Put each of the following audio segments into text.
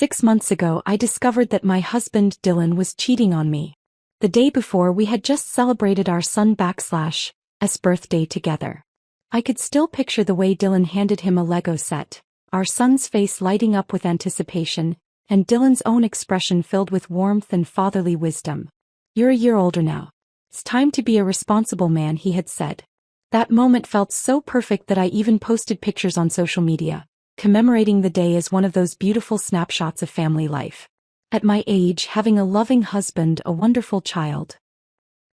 6 months ago I discovered that my husband Dylan was cheating on me. The day before we had just celebrated our son/s birthday together. I could still picture the way Dylan handed him a Lego set, our son's face lighting up with anticipation, and Dylan's own expression filled with warmth and fatherly wisdom. "You're a year older now. It's time to be a responsible man," he had said. That moment felt so perfect that I even posted pictures on social media, commemorating the day as one of those beautiful snapshots of family life. At my age, having a loving husband, a wonderful child,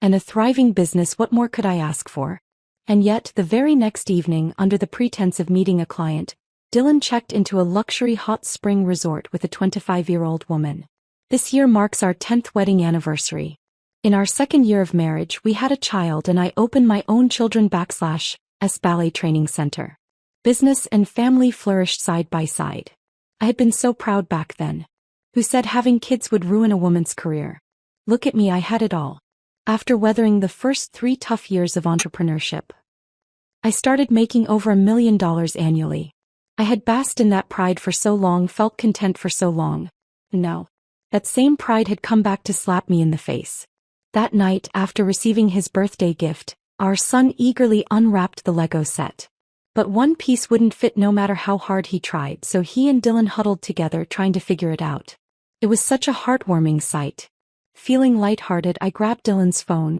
and a thriving business, what more could I ask for? And yet, the very next evening, under the pretense of meeting a client, Dylan checked into a luxury hot spring resort with a 25-year-old woman. This year marks our 10th wedding anniversary. In our second year of marriage, we had a child and I opened my own children/s ballet training center. Business and family flourished side by side. I had been so proud back then. Who said having kids would ruin a woman's career? Look at me, I had it all. After weathering the first 3 tough years of entrepreneurship, I started making over $1 million annually. I had basked in that pride for so long, felt content for so long. Now, that same pride had come back to slap me in the face. That night, after receiving his birthday gift, our son eagerly unwrapped the Lego set. But one piece wouldn't fit no matter how hard he tried, so he and Dylan huddled together trying to figure it out. It was such a heartwarming sight. Feeling lighthearted, I grabbed Dylan's phone,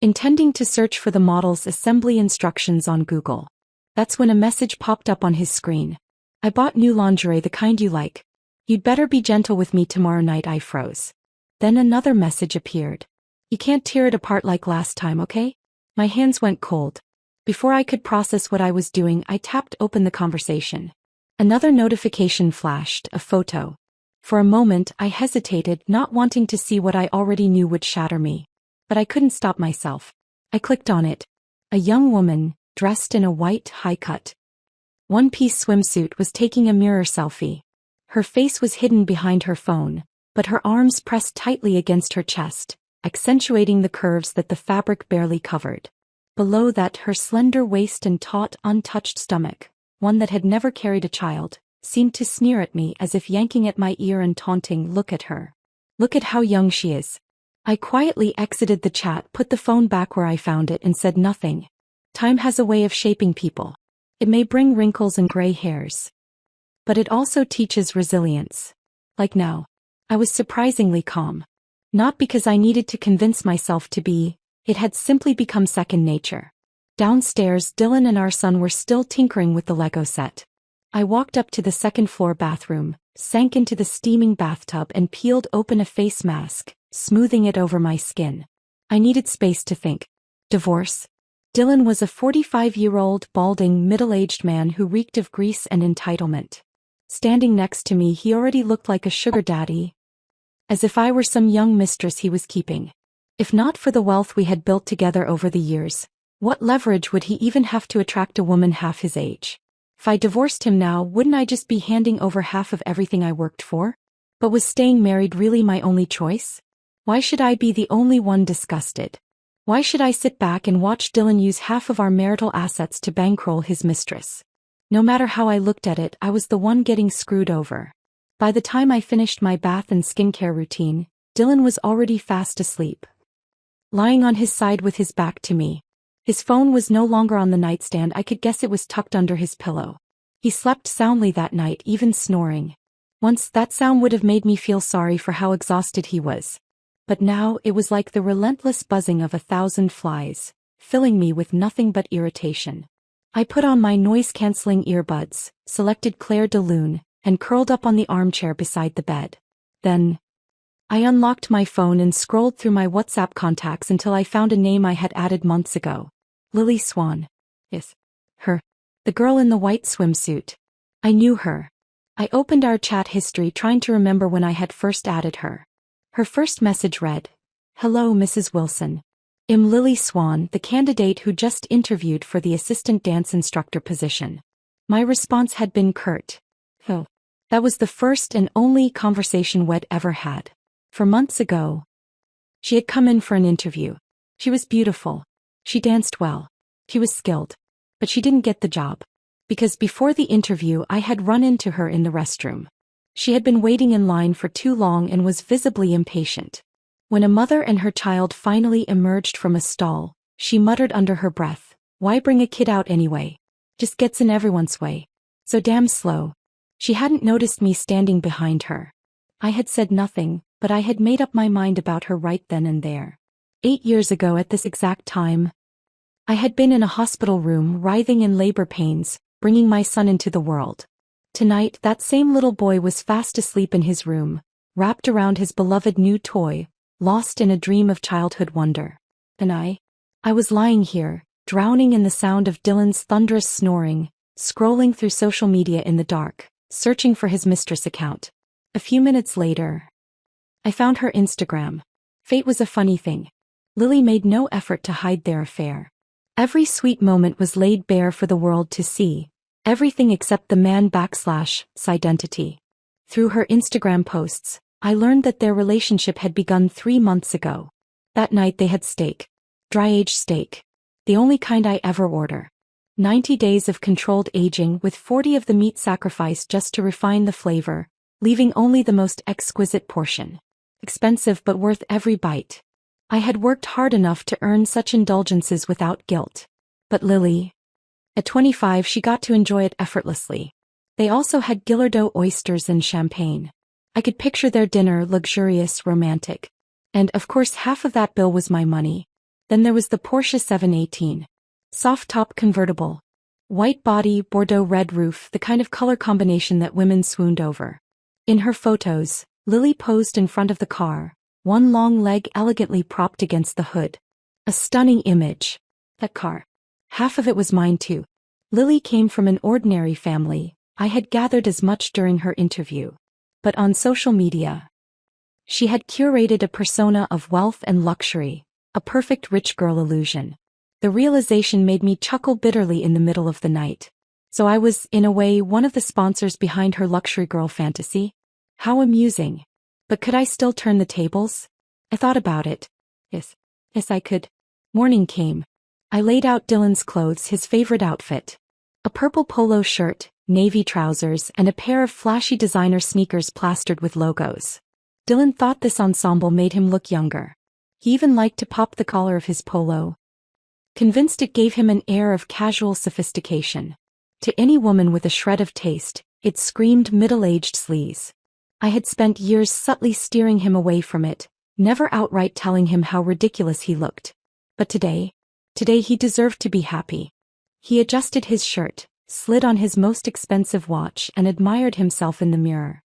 intending to search for the model's assembly instructions on Google. That's when a message popped up on his screen. "I bought new lingerie, the kind you like. You'd better be gentle with me tomorrow night." I froze. Then another message appeared. "You can't tear it apart like last time, okay?" My hands went cold. Before I could process what I was doing, I tapped open the conversation. Another notification flashed, a photo. For a moment, I hesitated, not wanting to see what I already knew would shatter me. But I couldn't stop myself. I clicked on it. A young woman, dressed in a white, high-cut, one-piece swimsuit, was taking a mirror selfie. Her face was hidden behind her phone, but her arms pressed tightly against her chest, accentuating the curves that the fabric barely covered. Below that, her slender waist and taut, untouched stomach, one that had never carried a child, seemed to sneer at me as if yanking at my ear and taunting, "Look at her. Look at how young she is." I quietly exited the chat, put the phone back where I found it, and said nothing. Time has a way of shaping people. It may bring wrinkles and gray hairs, but it also teaches resilience. Like now, I was surprisingly calm. Not because I needed to convince myself to be, it had simply become second nature. Downstairs, Dylan and our son were still tinkering with the Lego set. I walked up to the second-floor bathroom, sank into the steaming bathtub and peeled open a face mask, smoothing it over my skin. I needed space to think. Divorce? Dylan was a 45-year-old, balding, middle-aged man who reeked of grease and entitlement. Standing next to me, he already looked like a sugar daddy, as if I were some young mistress he was keeping. If not for the wealth we had built together over the years, what leverage would he even have to attract a woman half his age? If I divorced him now, wouldn't I just be handing over half of everything I worked for? But was staying married really my only choice? Why should I be the only one disgusted? Why should I sit back and watch Dylan use half of our marital assets to bankroll his mistress? No matter how I looked at it, I was the one getting screwed over. By the time I finished my bath and skincare routine, Dylan was already fast asleep, lying on his side with his back to me. His phone was no longer on the nightstand. I could guess it was tucked under his pillow. He slept soundly that night, even snoring. Once that sound would have made me feel sorry for how exhausted he was. But now it was like the relentless buzzing of 1,000 flies, filling me with nothing but irritation. I put on my noise-canceling earbuds, selected Claire de Lune, and curled up on the armchair beside the bed. Then, I unlocked my phone and scrolled through my WhatsApp contacts until I found a name I had added months ago. Lily Swan. Yes. Her. The girl in the white swimsuit. I knew her. I opened our chat history trying to remember when I had first added her. Her first message read, "Hello, Mrs. Wilson. I'm Lily Swan, the candidate who just interviewed for the assistant dance instructor position." My response had been curt. "Oh." That was the first and only conversation we'd ever had. For months ago, she had come in for an interview. She was beautiful. She danced well. She was skilled. But she didn't get the job. Because before the interview I had run into her in the restroom. She had been waiting in line for too long and was visibly impatient. When a mother and her child finally emerged from a stall, she muttered under her breath, "Why bring a kid out anyway? Just gets in everyone's way. So damn slow." She hadn't noticed me standing behind her. I had said nothing, but I had made up my mind about her right then and there. 8 years ago at this exact time, I had been in a hospital room writhing in labor pains, bringing my son into the world. Tonight, that same little boy was fast asleep in his room, wrapped around his beloved new toy, lost in a dream of childhood wonder. And I was lying here, drowning in the sound of Dylan's thunderous snoring, scrolling through social media in the dark, searching for his mistress account. A few minutes later, I found her Instagram. Fate was a funny thing. Lily made no effort to hide their affair. Every sweet moment was laid bare for the world to see, everything except the man/'s identity. Through her Instagram posts, I learned that their relationship had begun 3 months ago. That night they had steak. Dry-aged steak. The only kind I ever order. 90 days of controlled aging with 40 of the meat sacrificed just to refine the flavor, leaving only the most exquisite portion. Expensive but worth every bite. I had worked hard enough to earn such indulgences without guilt. But Lily? At 25 she got to enjoy it effortlessly. They also had Guillerdo oysters and champagne. I could picture their dinner, luxurious, romantic. And, of course, half of that bill was my money. Then there was the Porsche 718. Soft-top convertible. White body, Bordeaux red roof, the kind of color combination that women swooned over. In her photos, Lily posed in front of the car, one long leg elegantly propped against the hood. A stunning image. That car. Half of it was mine too. Lily came from an ordinary family. I had gathered as much during her interview. But on social media, she had curated a persona of wealth and luxury, a perfect rich girl illusion. The realization made me chuckle bitterly in the middle of the night. So I was, in a way, one of the sponsors behind her luxury girl fantasy? How amusing. But could I still turn the tables? I thought about it. Yes, I could. Morning came. I laid out Dylan's clothes, his favorite outfit. A purple polo shirt, navy trousers, and a pair of flashy designer sneakers plastered with logos. Dylan thought this ensemble made him look younger. He even liked to pop the collar of his polo. Convinced it gave him an air of casual sophistication. To any woman with a shred of taste, it screamed middle-aged sleaze. I had spent years subtly steering him away from it, never outright telling him how ridiculous he looked. But today he deserved to be happy. He adjusted his shirt, slid on his most expensive watch, and admired himself in the mirror.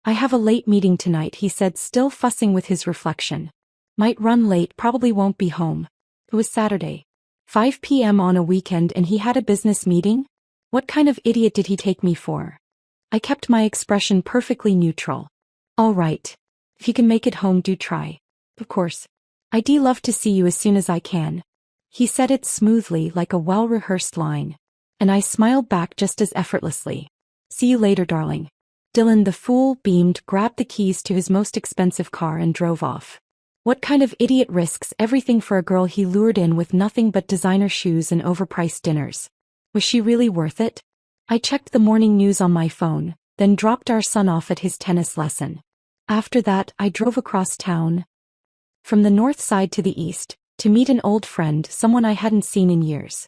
"I have a late meeting tonight," he said, still fussing with his reflection. "Might run late, probably won't be home." It was Saturday. 5 p.m. on a weekend and he had a business meeting? What kind of idiot did he take me for? I kept my expression perfectly neutral. "All right. If you can make it home, do try." "Of course. I'd love to see you as soon as I can." He said it smoothly, like a well-rehearsed line. And I smiled back just as effortlessly. "See you later, darling." Dylan, the fool, beamed, grabbed the keys to his most expensive car and drove off. What kind of idiot risks everything for a girl he lured in with nothing but designer shoes and overpriced dinners? Was she really worth it? I checked the morning news on my phone, then dropped our son off at his tennis lesson. After that, I drove across town, from the north side to the east, to meet an old friend, someone I hadn't seen in years.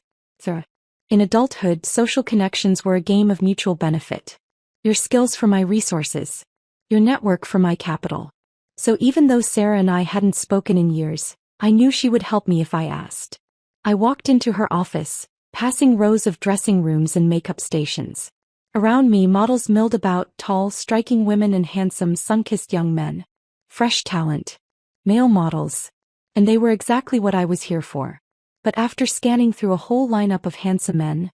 In adulthood, social connections were a game of mutual benefit. Your skills for my resources. Your network for my capital. So even though Sarah and I hadn't spoken in years, I knew she would help me if I asked. I walked into her office, passing rows of dressing rooms and makeup stations. Around me, models milled about, tall, striking women and handsome, sun-kissed young men. Fresh talent. Male models. And they were exactly what I was here for. But after scanning through a whole lineup of handsome men,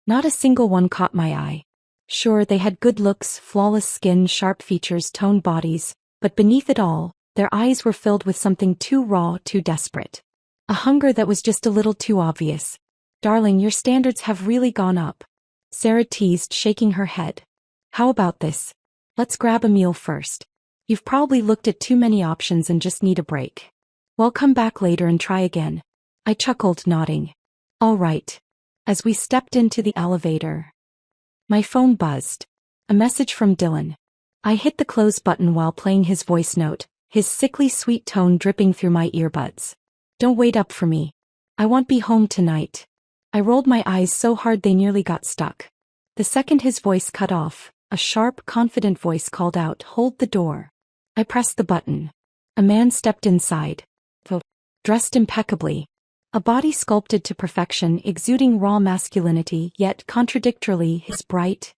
not a single one caught my eye. Sure, they had good looks, flawless skin, sharp features, toned bodies, but beneath it all, their eyes were filled with something too raw, too desperate. A hunger that was just a little too obvious. "Darling, your standards have really gone up," Sarah teased, shaking her head. "How about this? Let's grab a meal first. You've probably looked at too many options and just need a break. Well, come back later and try again." I chuckled, nodding. "All right." As we stepped into the elevator, my phone buzzed. A message from Dylan. I hit the close button while playing his voice note, his sickly sweet tone dripping through my earbuds. Don't wait up for me. I won't be home tonight. I rolled my eyes so hard they nearly got stuck. The second his voice cut off, a sharp, confident voice called out, "Hold the door." I pressed the button. A man stepped inside. Dressed impeccably. A body sculpted to perfection, exuding raw masculinity, yet contradictorily his bright,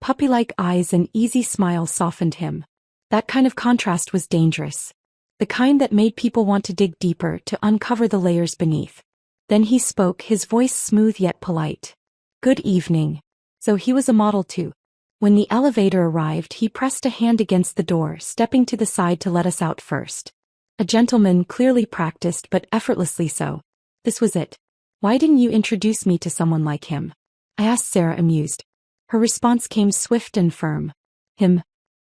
puppy-like eyes and easy smile softened him. That kind of contrast was dangerous. The kind that made people want to dig deeper to uncover the layers beneath. Then he spoke, his voice smooth yet polite. "Good evening." So he was a model too. When the elevator arrived, he pressed a hand against the door, stepping to the side to let us out first. A gentleman, clearly practiced but effortlessly so. This was it. "Why didn't you introduce me to someone like him?" I asked Sarah, amused. Her response came swift and firm. "Him?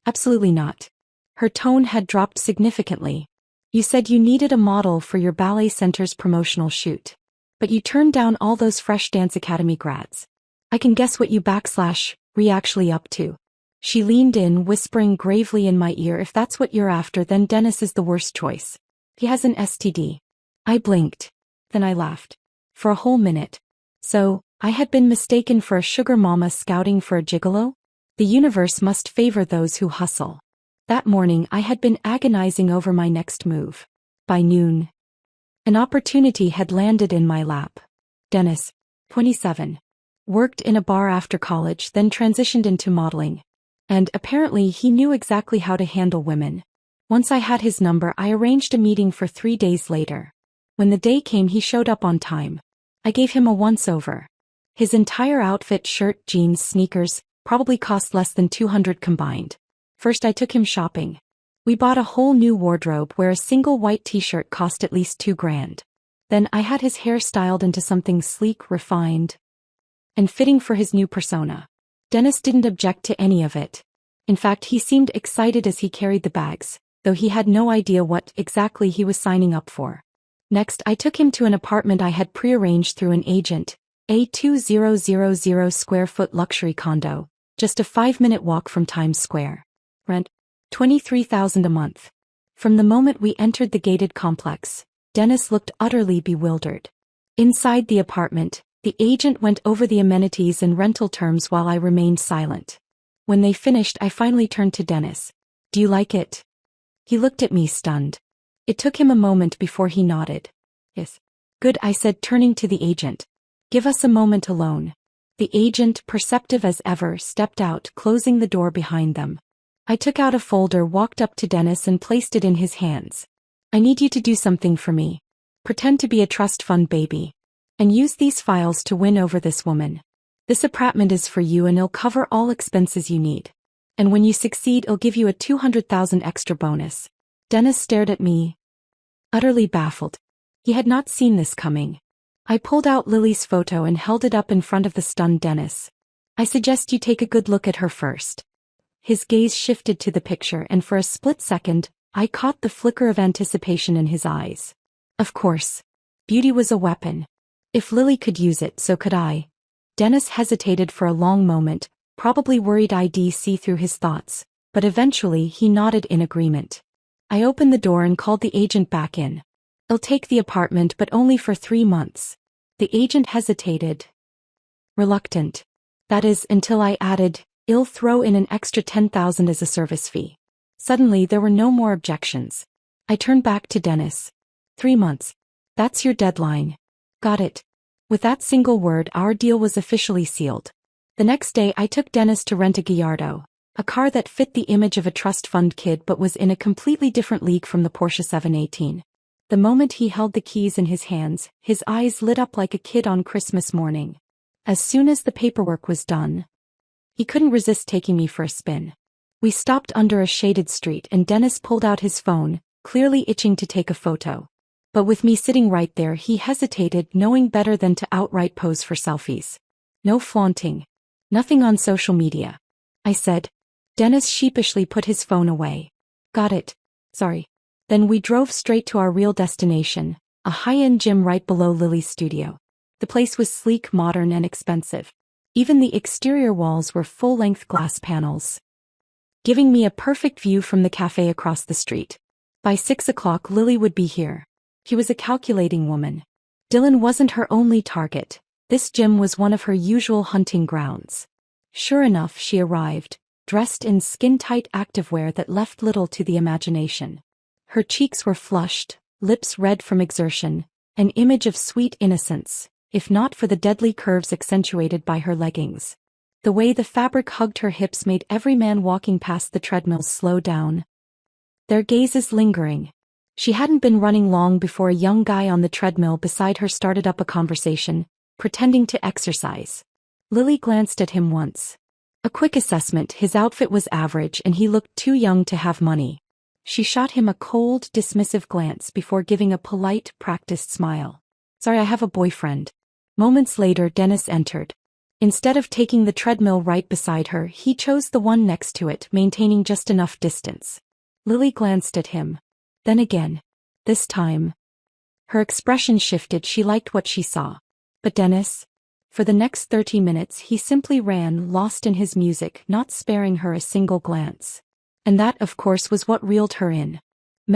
Absolutely not." Her tone had dropped significantly. "You said you needed a model for your ballet center's promotional shoot. But you turned down all those fresh dance academy grads. I can guess what you / actually up to." She leaned in, whispering gravely in my ear, "If that's what you're after, then Dennis is the worst choice. He has an STD. I blinked. Then I laughed. For a whole minute. So, I had been mistaken for a sugar mama scouting for a gigolo? The universe must favor those who hustle. That morning I had been agonizing over my next move. By noon, an opportunity had landed in my lap. Dennis, 27. Worked in a bar after college, then transitioned into modeling. And apparently he knew exactly how to handle women. Once I had his number, I arranged a meeting for 3 days later. When the day came, he showed up on time. I gave him a once-over. His entire outfit, shirt, jeans, sneakers, probably cost less than $200 combined. First I took him shopping. We bought a whole new wardrobe where a single white t-shirt cost at least $2,000. Then I had his hair styled into something sleek, refined, and fitting for his new persona. Dennis didn't object to any of it. In fact, he seemed excited as he carried the bags, though he had no idea what exactly he was signing up for. Next, I took him to an apartment I had prearranged through an agent, a 2,000 square foot luxury condo, just a 5-minute walk from Times Square. Rent, $23,000 a month. From the moment we entered the gated complex, Dennis looked utterly bewildered. Inside the apartment, the agent went over the amenities and rental terms while I remained silent. When they finished, I finally turned to Dennis. "Do you like it?" He looked at me stunned. It took him a moment before he nodded. "Yes." "Good," I said, turning to the agent. "Give us a moment alone." The agent, perceptive as ever, stepped out, closing the door behind them. I took out a folder, walked up to Dennis and placed it in his hands. "I need you to do something for me. Pretend to be a trust fund baby. And use these files to win over this woman. This apartment is for you and it'll cover all expenses you need. And when you succeed, it'll give you a $200,000 extra bonus." Dennis stared at me, utterly baffled. He had not seen this coming. I pulled out Lily's photo and held it up in front of the stunned Dennis. "I suggest you take a good look at her first." His gaze shifted to the picture, and for a split second, I caught the flicker of anticipation in his eyes. Of course. Beauty was a weapon. If Lily could use it, so could I. Dennis hesitated for a long moment, probably worried I'd see through his thoughts, but eventually he nodded in agreement. I opened the door and called the agent back in. "I'll take the apartment, but only for 3 months. The agent hesitated. Reluctant. "That is, until I added, I'll throw in an extra $10,000 as a service fee." Suddenly there were no more objections. I turned back to Dennis. 3 months. That's your deadline. Got it. With that single word, our deal was officially sealed. The next day I took Dennis to rent a Gallardo, a car that fit the image of a trust fund kid but was in a completely different league from the Porsche 718. The moment he held the keys in his hands, his eyes lit up like a kid on Christmas morning. As soon as the paperwork was done, he couldn't resist taking me for a spin. We stopped under a shaded street and Dennis pulled out his phone, clearly itching to take a photo. But with me sitting right there, he hesitated, knowing better than to outright pose for selfies. "No flaunting. Nothing on social media," I said. Dennis sheepishly put his phone away. "Got it. Sorry." Then we drove straight to our real destination, a high-end gym right below Lily's studio. The place was sleek, modern, and expensive. Even the exterior walls were full-length glass panels, giving me a perfect view from the cafe across the street. By 6 o'clock Lily would be here. She was a calculating woman. Dylan wasn't her only target. This gym was one of her usual hunting grounds. Sure enough, she arrived, dressed in skin-tight activewear that left little to the imagination. Her cheeks were flushed, lips red from exertion, an image of sweet innocence, if not for the deadly curves accentuated by her leggings. The way the fabric hugged her hips made every man walking past the treadmill slow down, their gazes lingering. She hadn't been running long before a young guy on the treadmill beside her started up a conversation, pretending to exercise. Lily glanced at him once. A quick assessment: his outfit was average and he looked too young to have money. She shot him a cold, dismissive glance before giving a polite, practiced smile. "Sorry, I have a boyfriend." Moments later, Dennis entered. Instead of taking the treadmill right beside her, he chose the one next to it, maintaining just enough distance. Lily glanced at him. Then again. This time, her expression shifted. She liked what she saw. But Dennis? For the next 30 minutes he simply ran, lost in his music, not sparing her a single glance. And that, of course, was what reeled her in.